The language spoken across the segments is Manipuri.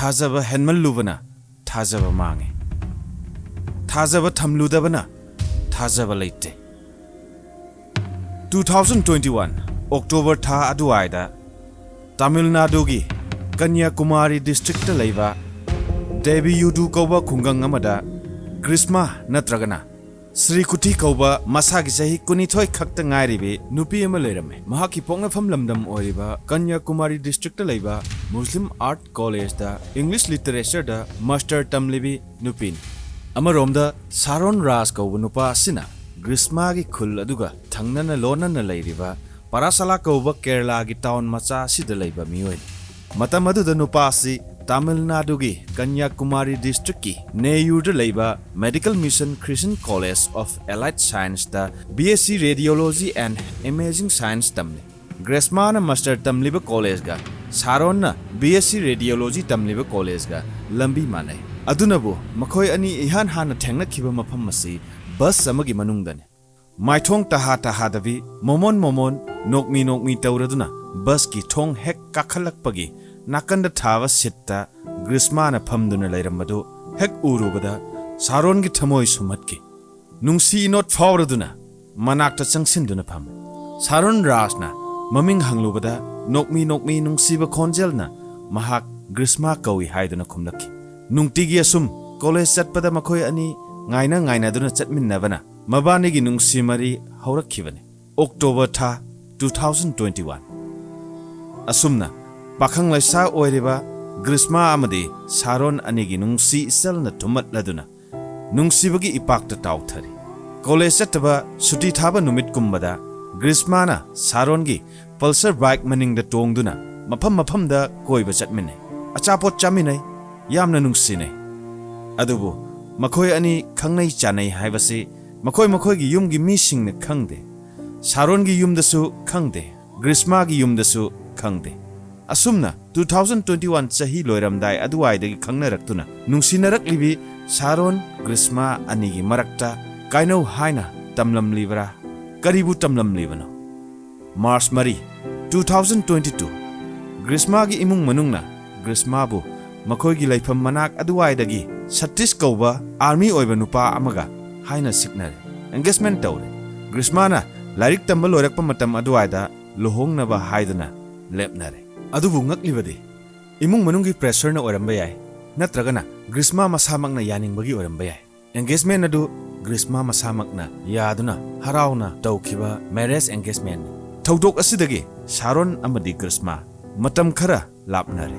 Thajaba henmallubana Thajaba mange. Thajaba thamludabana Thajaba leite. 2021 October tha aduaida Tamil Nadu gi Kanyakumari district laiba Devi Yudu kauba khungang amada Greeshma natragana Sri Kuti kauba masagi sahi kunithoi khakta ngairibe nupi ama leirame mahaki poknafam lamdam oiriba Kanyakumari district laiba Muslim Art College da English Literature da master tamlibi nupin amaromda Sharon Ras kauba nupa asina Greeshma gi khul aduga thangnana lonana leiriba Parasala kauba Kerala gi town macha sida leiba mioi matam aduda nupa asi Tamil Nadu gi Kanyakumari district ki Neyu da leiba Medical Mission Christian College of Allied Science da BSc Radiology and Imaging Science tamli Greeshma na master tamliba college ga Sharon na BSc Radiology tamliba college ga lambi manai adunabu makhoi ani ihan hana thengna khiba mafam masi bus samagi manungdane maithong taha davi momon nokmi tauraduna bus ki thong hek kakhalakpagi nakanda thava sitta Greeshma na phamduna leiramadu hek urubada Sharon gi thamoi sumatki nungsi not fawraduna manakta changsinduna pham Sharon Rasna maming hanglubada nokmi nungsiba khonjelna mahak Greeshma kawi haiduna khumlaki nungtigi asum college chatpada makhoi ani ngaina duna chatminnabana mabani gi nungsi mari haurakkhibane October tha 2021 asumna Pakhang laisa oiriba Greeshma amadi Sharon anigi nungsi isalna thumat laduna nungsibagi ipakta tauthari college chataba suti thaba numit kumbada Greeshma na Sharon gi pulsar bike maningda tongduna mafam da koiba chatminai achapot chaminai yamna nungsinai adubu makhoi ani khangnai chanai haibasi makhoi gi yum gi misingna khangde Sharon gi yumdasu khangde Greeshma gi yumdasu khangde asumna 2021 chahi loiramdai aduwaidagi khangnarakhtuna nungsinaraklibi Sharon Greeshma anigi marakta kainau haina tamlamlibra karibu tamlamlibano March 2022 Greeshma gi imung manungna Greeshma bu makhoi gi laifam manak aduwaidagi Satis kauba army oiba nupa amaga haina signare engagement tawre Greeshma na lairik tamba loirakpa matam aduwaida luhongnaba haiduna lepnare adubu ngaklibadi imung manungi pressure na oramba yai natragana Greeshma masamakna yaningbagi oramba yai engagement adu Greeshma masamakna yaduna harauna tawkhiba marriage engagement thaudok asidagi Sharon amadi Greeshma matam khara lapnare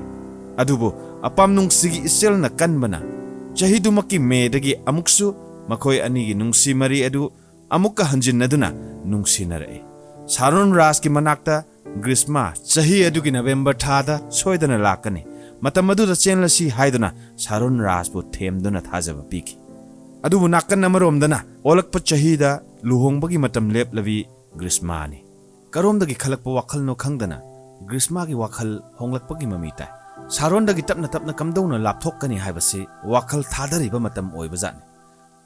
adubu apam nungsigi iselna kanbana chahidumaki medagi amuksu makhoi anigi nungsi mari adu amukka hanjinnaduna nungsinare Sharon Ras ki manakta Greeshma chahi adugi November thada soidana lakani matam adu da chenla si haiduna Sharon Ras bu themduna Thajaba piki adubu nakkan namaromdana olakpa chahi da luhongbagi matam leplavi Greeshma ni karomdagi khalakpa wakhalno khangdana Greeshma gi wakhal honglakpagi mamita Sharon dagi tapna kamdona lapthokkani haibasi wakhal thadariba matam oibajani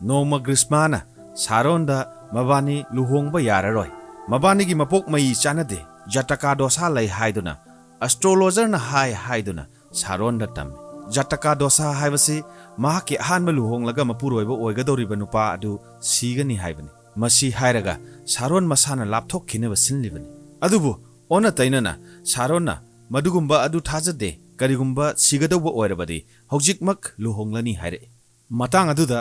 noma Greeshma na Sharon da mabani luhongba yararoi mabani gi mapok mai chanade Jataka dosa lai haiduna astrologer na haiduna Sharon da tam Jataka dosa haibasi mahaki ahanba luhonglaga mapuroiba oigadoriba nupa adu sigani haibani masi hairaga Sharon masana lapthok khineba sinlibani adubu ona tainana Sharon na madugumba adu thajade karigumba sigadawba oirabadi hojikmak luhonglani haire matang aduda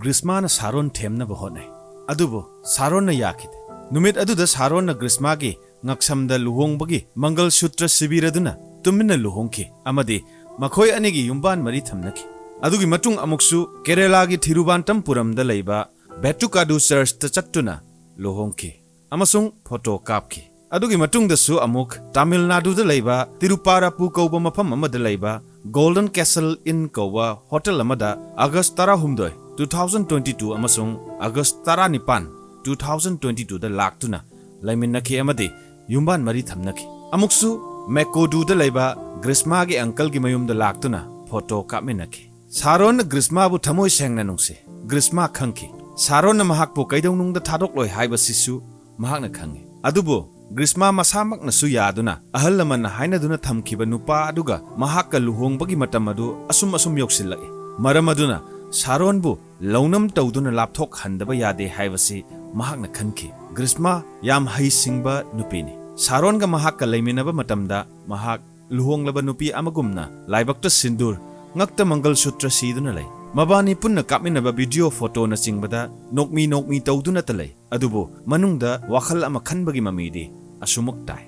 Greeshma na Sharon themnaba honai adubu Sharon na yakide numit aduda Sharon na Greeshma gi ngaksamda luhongbagi mangal sutra sibiraduna tumina luhongki amadi makhoi anigi yumban mari thamnaki adugi matung amuksu Kerala gi Thiruvananthapuram da leiba Betukadu Church ta chattuna luhongki amasung photo kapki adugi matung da su amuk Tamil Nadu da leiba Tiruparapu kauba mafam amada leiba Golden Castle Inn kauba hotel amada August 16 2022 amasung August 19 2022 da laktuna laiminaki amadi yumban mari thamnaki amuksu Mekodu da leiba Greeshma gi uncle gi mayum da laktuna photo kapminaki Sharon Greeshma bu thamoi sengna nungse Greeshma khangki Sharon na mahak po kaidong nung da thadok loi haiba sisu mahak na khangi adubo Greeshma masamaknasu yaduna ahal lamanna hainaduna thamkiba nupa aduga mahakka luhongbagi matam adu asum yoksilaki maram aduna Sharon bu launam tawduna lapthok handaba yade haibasi mahakna khanki Greeshma yam haisingba nupini Sharon ga mahakka leiminaba matamda mahak luhonglaba nupi amagumna laibakta sindur ngakta mangal sutra siduna lay mabani punna kapminaba video photo na singbada nokmi tawduna talay adubo manungda wakhal ama khanbagi mamidi asumuk tai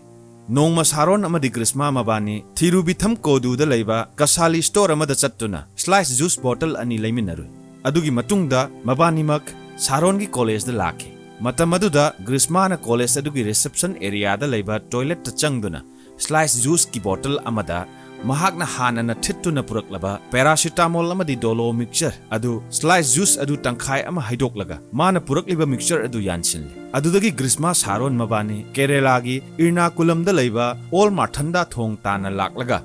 nongma Sharon amadi Greeshma mabani thirubitham koduda leiba kasali store amada chattuna slice juice bottle ani leiminaru adugi matungda mabani mak Sharon gi college da laki matam aduda Greeshma na college adugi reception area da leiba toilet ta changduna slice juice ki bottle amada mahakna hanana thittuna puraklaba paracetamol amadi dolo mixture adu slice juice adu tangkhai ama haidoklaga mana purakliba mixture adu yansin adudagi Greeshma Sharon mabani Kerala gi Ernakulam da leiba all mathanda thong tana laklaga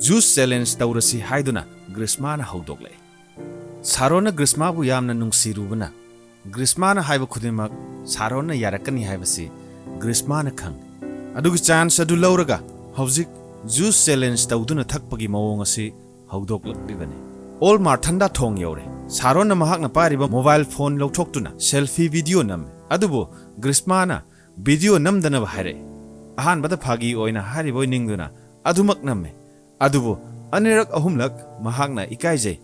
juice challenge tawrasi haiduna Greeshma na haudoklai Sharon na Greeshma bu yamna nungsirubana Greeshma na haiba khudimak Sharon na yarakani haibasi Greeshma na khang adugi chance adu lauraga hauzik juice challenge tawduna thakpagi mawong asi haudoklaklibani all mathanda thong yore Sharon na mahakna pariba mobile phone lawthoktuna selfie video nam adubo Greeshma na video namdana bahare ahan bada phagi oina hariboi ningduna adumak namme adubo anirak ahumlak mahakna ikaijai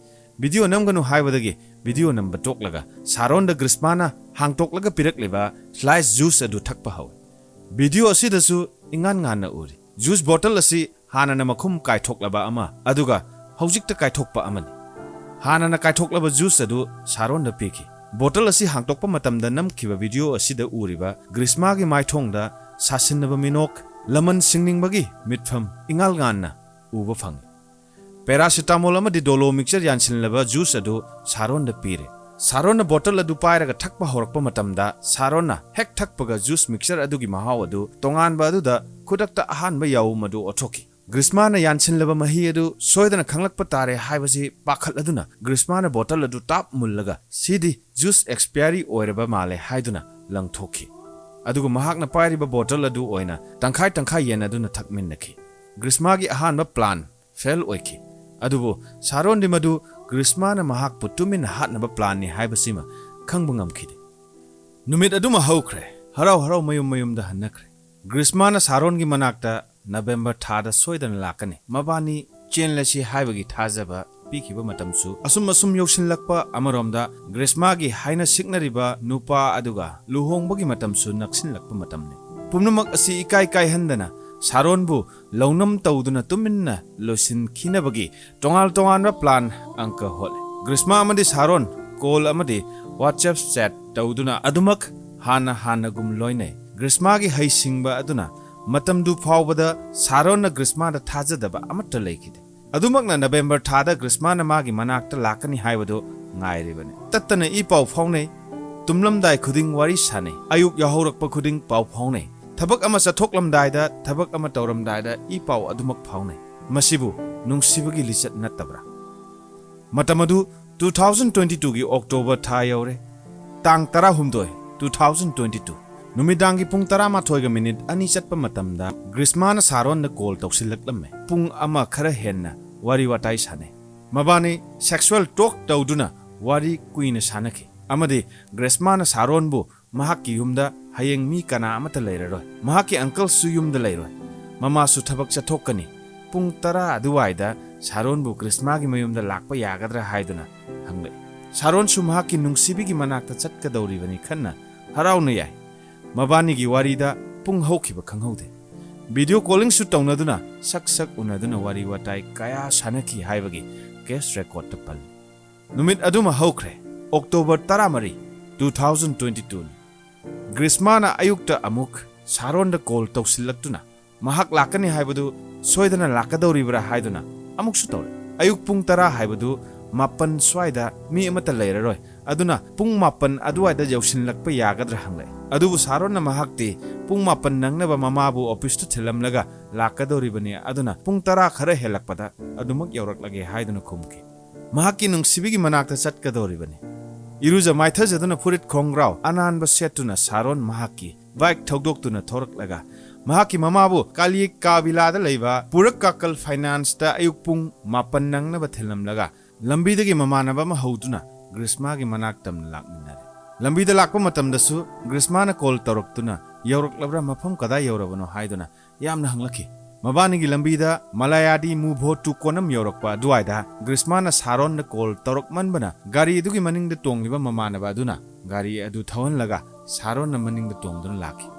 video namganu haibadagi video number toklaga Sharon da Greeshma na hangtoklaga pirakleba slice juice adu thakpa haw video asidasu ingan ngan na uri juice bottle asi hanana makhum kaithoklaba ama aduga haujikta kaithokpa amani hanana kaithoklaba juice adu Sharon da piki bottle asi hangtokpa matamda namkhiba video asida uriba Greeshma gi maithongda sasinaba minok laman singningbagi mitpham ingal nganna uba phangi paracetamol amadi dolo mixture yansinlaba juice adu Sharon da pire Sharon na bottle adu pairaga thakpa horakpa matamda Sharon na hek thakpaga juice mixture adugi mahaw adu tonganba aduda khudakta ahanba yaw madu othoki Greeshma na yansinlaba mahi adu soidana khanglakpa tare haibasi pakhat aduna Greeshma na bottle adu tap mullaga sidi juice expiry oiraba male haiduna langthoki adugu mahakna pairiba bottle adu oina tangkhai yen aduna thakminnaki Greeshma gi ahanba plan fail oiki adubo Sharon di madu Greeshma na mahak putumin hatnaba plan ni haibasima khangbu ngamkhide numit aduma hawkhre harau mayum da hanakre Greeshma na Sharon gi manakta November thada soidan lakani mabani chenlashi haibagi Thajaba pikiba matamsu asum yoksinlakpa amaromda Greeshma gi haina siknariba nupa aduga luhongbagi matamsu naksinlakpa matamne pumnumak asi ikai handana Sharon bu launam tawduna tuminna losin khinabagi tongal plan angka hole Greeshma amadi Sharon call amadi WhatsApp chat tawduna adumak hana gum loinai Greeshma gi haisingba aduna matamdu phawbada Sharon na Greeshma da thajadaba amatta leikide adumak na November thada Greeshma na magi manakta lakani haibado ngairibane tattana I paw phawnei tumlamdai khuding wari sane ayuk yahorakpa khuding paw phawnei thabak ama chathoklamdaida thabak ama tawramdaida I paw adumak phawnei masibu nungsibagi lichat natabra matamadu 2022 gi October tha yore tang 16 2022 numidangi pung 11 ga minute ani chatpa matamda Greeshma na Sharon na call tawsilaklamme pung ama khara henna wari watai sane mabani sexual talk tawduna wari kuina sanaki amadi Greeshma na Sharon bu mahakki yumda hayeng mi kana amata leiraroi mahakki uncle su yumda leiroi mama su thabak chathokani pung 10 aduwaida Sharon bu Greeshma gi mayumda lakpa yagadra haiduna hangle Sharon su mahakki nungsibigi manakta chatkadawribani khanna harauna yai mabani gi warida pung hawkiba khanghaude video calling su tawnaduna sak unaduna wari watai kaya sanaki haibagi case record tapal numit aduma hawkhre October 13 2022 Greeshma na ayukta amuk Sharon da call tawsilaktuna mahak lakani haibadu soidana lakadawribra haiduna amuk su tawre ayuk pung 10 haibadu mapan swaida mi amata leiraroi aduna pung mapan aduwaida yausinlakpa yagadra hanglai adubu Sharon na mahakti pung mapan nangnaba mamabu office tu thilamlaga lakadoribani aduna pung 10 khara helakpada adumak yauraklage haiduna khumki mahakki nungsibigi manakta chatkadoribani iruja maithajaduna furit khongrau ananba setuna Sharon mahakki bike thogdoktuna thoraklaga ꯃꯍꯥꯛꯀꯤ ꯃꯃꯥꯕꯨ ꯀꯥꯂꯤ ꯀꯥꯕꯤꯂꯥꯗ ꯂꯩꯕ ꯄꯨꯔꯛꯀꯥꯀꯜ ꯐꯥꯏꯅꯥꯟꯁꯇ ꯑꯌꯨꯛ ꯄꯨꯡ 7 ꯅꯪꯅꯕ ꯊꯤꯜꯂꯝꯂꯒ ꯂꯝꯕꯤꯗꯒꯤ ꯃꯃꯥꯟꯅꯕ ꯑꯃ ꯍꯧꯗꯨꯅ ꯒ꯭ꯔꯤꯁꯃꯥꯒꯤ ꯃꯅꯥꯛ ꯇꯝꯅ ꯂꯥꯛꯃꯤꯟꯅꯔꯦ꯫ ꯂꯝꯕꯤꯗ ꯂꯥꯛꯄ ꯃꯇꯝꯗꯁꯨ ꯒ꯭ꯔꯤꯁꯃꯥꯅ ꯀꯣꯜ ꯇꯧꯔꯛꯇꯨꯅ ꯌꯧꯔꯛꯂꯕ꯭ꯔꯥ ꯃꯐꯝ ꯀꯗꯥꯏ ꯌꯧꯔꯕꯅꯣ ꯍꯥꯏꯗꯨꯅ ꯌꯥꯝꯅ ꯍꯪꯂꯛꯈꯤ꯫ ꯃꯕꯥꯅꯤꯒꯤ ꯂꯝꯕꯤꯗ ꯃꯂꯥꯌꯥꯗꯤ ꯃꯨꯚꯣ ꯇꯨ ꯀꯣꯅꯝ ꯌꯧꯔꯛꯄ ꯑꯗꯨꯋꯥꯏꯗ ꯒ꯭ꯔꯤꯁꯃꯥꯅ ꯁꯥꯔꯣꯟꯗ ꯀꯣꯜ ꯇꯧꯔꯛꯃꯟꯕꯅ ꯒꯥꯔꯤ ꯑꯗꯨꯒꯤ ꯃꯅꯤꯡꯗ ꯇꯣꯡꯂꯤꯕ ꯃꯃꯥꯟꯅꯕ ꯑꯗꯨꯅ ꯒꯥꯔꯤ ꯑꯗꯨ ꯊꯧꯍꯜꯂꯒ ꯁꯥꯔꯣꯟꯅ ꯃꯅꯤꯡꯗ ꯇꯣꯡꯗꯨꯅ ꯂꯥꯛꯈꯤ꯫